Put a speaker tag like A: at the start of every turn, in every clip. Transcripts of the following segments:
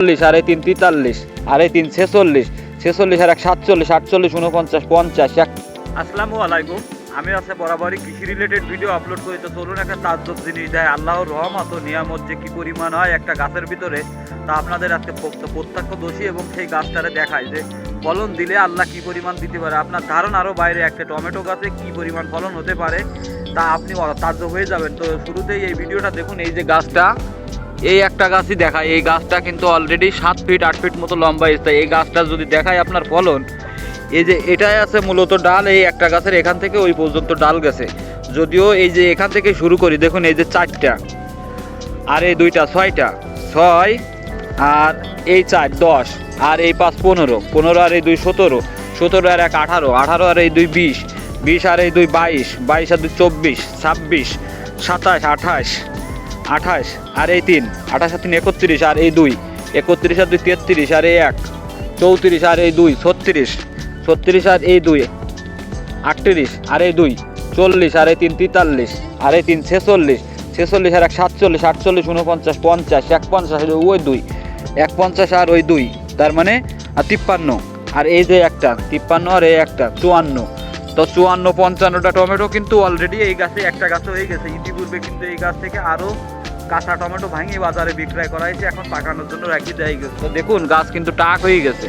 A: 40 আর এই 3 43 আর এই 3 46 46 আর 1 47 48 49 50 1। আসসালামু আলাইকুম। আমি আছে বরাবরই কৃষি রিলেটেড ভিডিও আপলোড করি। তো চলুন একটা তাজ্জব জিনিস দেয় আল্লাহর রহমত ও নিয়ামত যে কি পরিমাণ হয় একটা গাছের ভিতরে, তা আপনাদের আজকে প্রত্যক্ষদর্শী এবং সেই গাছটারে দেখায় যে ফলন দিলে আল্লাহ কি পরিমাণ দিতে পারে। আপনার ধারণারও বাইরে একটা টমেটো গাছে কি পরিমাণ ফলন হতে পারে তা আপনি তাজ্জব হয়ে যাবেন। তো শুরুতেই এই ভিডিওটা দেখুন। এই যে গাছটা, এই একটা গাছই দেখায়। এই গাছটা কিন্তু অলরেডি 7 ফিট 8 ফিট মতো লম্বা স্থায়ী। এই গাছটা যদি দেখায় আপনার ফলন, এই যে এটাই আছে মূলত ডাল। এই একটা গাছের এখান থেকে ওই পর্যন্ত ডাল গেছে। যদিও এই যে এখান থেকে শুরু করি, দেখুন এই যে 4টা আর এই 2টা 6টা 6 আর এই 4 10 আর এই 5 15 15 আর এই 2 17 17 আর 1 18 18 আর এই 2 20 20 আর এই 2 22 22 আর 2 24 26 27 28 28 আর এই 3 28 আর 3 31 আর এই 2 31 আর 2 33 আর এই 1 34 আর এই 2 36 36 আর এই 2 38 আর এই 2 40 আর এই 3 43 আর এই 3 46 46 আর 1 47 48 49 50 150 ওই 2 150 আর ওই 2 তার মানে 53 আর এই যে একটা 53 আর এই একটা 54। তো 54 55টা টমেটো কিন্তু অলরেডি এই গাছে একটা গাছে হয়ে গেছে। ইতিপূর্বে কিন্তু এই গাছ থেকে আরও কাঁচা টমেটো ভাঙিয়ে বাজারে বিক্রয় করা হয়েছে, এখন পাকানোর জন্য রাখি দেওয়া গেছে। তো দেখুন গাছ কিন্তু টাক হয়ে গেছে।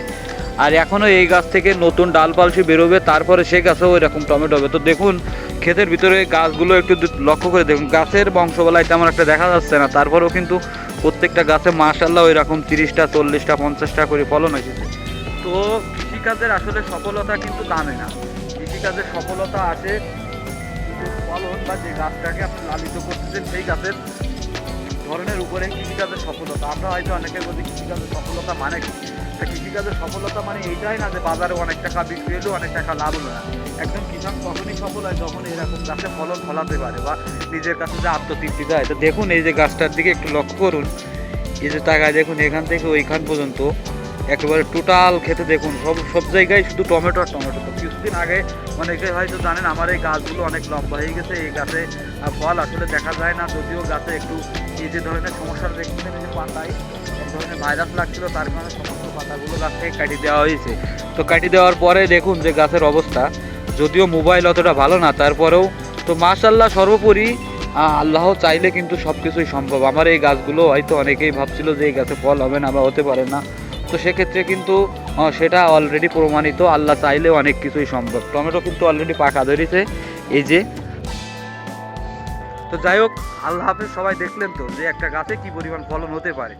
A: আর এখনও এই গাছ থেকে নতুন ডালপালসি বেরোবে, তারপরে সে গাছেও এরকম টমেটো হবে। তো দেখুন ক্ষেতের ভিতরে গাছগুলো একটু লক্ষ্য করে দেখুন, গাছের বংশবেলায় তেমন একটা দেখা যাচ্ছে না, তারপরেও কিন্তু প্রত্যেকটা গাছে মাশাআল্লাহ ওই রকম 30টা 40টা 50টা করে ফলন এসেছে। তো কৃষিকাজের আসলে সফলতা কিন্তু দামে না, কৃষিকাজের সফলতা আসে ফলন বা যে গাছটাকে আপনি লালিত করতেছেন সেই গাছের ধরনের উপরে কৃষিকাজের সফলতা। আমরা হয়তো অনেকে বলি কৃষিকাজের সফলতা মানে কি, কৃষিকাজের সফলতা মানে এইটাই না যে বাজারে অনেক টাকা বিক্রি হলেও অনেক টাকা লাভ হলো না। একজন কৃষক তখনই সফল হয় যখন এরকম গাছে ফলন ফলাতে পারে বা নিজের কাছে যে আত্মতৃপ্তি দেয়। তো দেখুন এই যে গাছটার দিকে একটু লক্ষ্য করুন, এই যে তাকায় দেখুন এখান থেকে ওইখান পর্যন্ত একেবারে টোটাল খেতে দেখুন সব জায়গায় শুধু টমেটো আর টমেটো। তো কিছুদিন আগে অনেকে হয়তো জানেন আমার এই গাছগুলো অনেক লম্বা হয়ে গেছে, এই গাছে ফল আসলে দেখা যায় না। যদিও গাছে একটু এই যে ধরনের সমস্যার দেখছিলেন, এই যে পাতায় এক ধরনের ভাইরাস লাগছিল, তার কারণে সমস্ত পাতাগুলো গাছ থেকে কাটিয়ে দেওয়া হয়েছে। তো কাটিয়ে দেওয়ার পরে দেখুন যে গাছের অবস্থা, যদিও মোবাইল অতটা ভালো না তারপরেও তো মাশাআল্লাহ সর্বোপরি আল্লাহ চাইলে কিন্তু সব কিছুই সম্ভব। আমার এই গাছগুলো হয়তো অনেকেই ভাবছিল যে এই গাছে ফল হবে না বা হতে পারে না, তো সেক্ষেত্রে কিন্তু সেটা অলরেডি প্রমাণিত, আল্লাহ চাইলে অনেক কিছুই সম্ভব। টমেটো কিন্তু অলরেডি পাকা ধরেছে এই যে। তো যাই হোক, আল্লাহ হাফেজ। সবাই দেখলেন তো যে একটা গাছে কি পরিমাণ ফলন হতে পারে।